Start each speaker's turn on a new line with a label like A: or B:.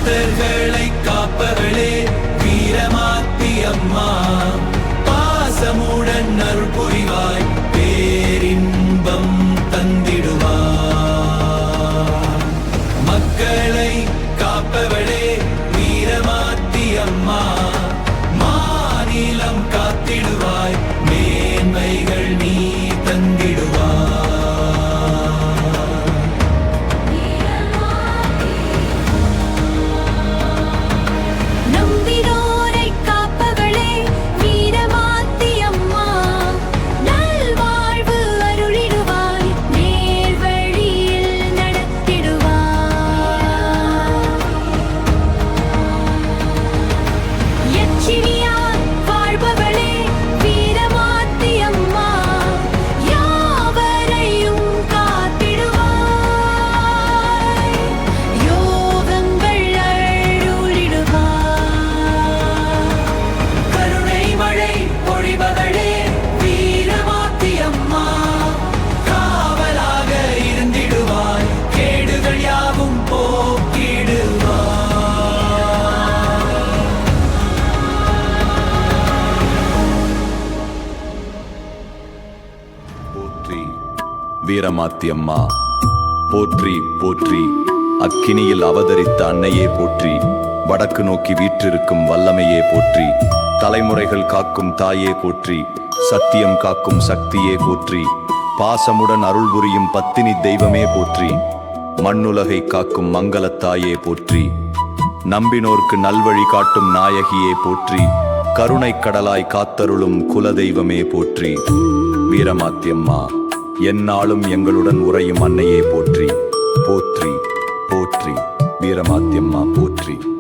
A: பக்தர்களை காப்பவளே வீரமாத்தி அம்மா, பாசமுடன் அருள் புரிவாய், பேரின்பம் தந்திடுவாய். மக்களை காப்பவளே வீரமாத்தி அம்மா, மாநிலம் காத்திடுவாய், மேன்மைகள் நீ தந்திடுவாய்.
B: வீரமாத்தி அம்மா போற்றி போற்றி. அக்கினியில் அவதரித்த அன்னையே போற்றி. வடக்கு நோக்கி வீற்றிருக்கும் வல்லமையே போற்றி. தலைமுறைகள் காக்கும் தாயே போற்றி. சத்தியம் காக்கும் சக்தியே போற்றி. பாசமுடன் அருள் புரியும் பத்தினி தெய்வமே போற்றி. மண்ணுலகை காக்கும் மங்களத்தாயே போற்றி. நம்பினோர்க்கு நல்வழி காட்டும் நாயகியே போற்றி. கருணை கடலாய் காத்தருளும் குலதெய்வமே போற்றி. வீரமாத்தி அம்மா எந்நாளும் எங்களுடன் உறையும் அன்னையே போற்றி. போற்றி போற்றி. வீரமாத்தி அம்மா போற்றி.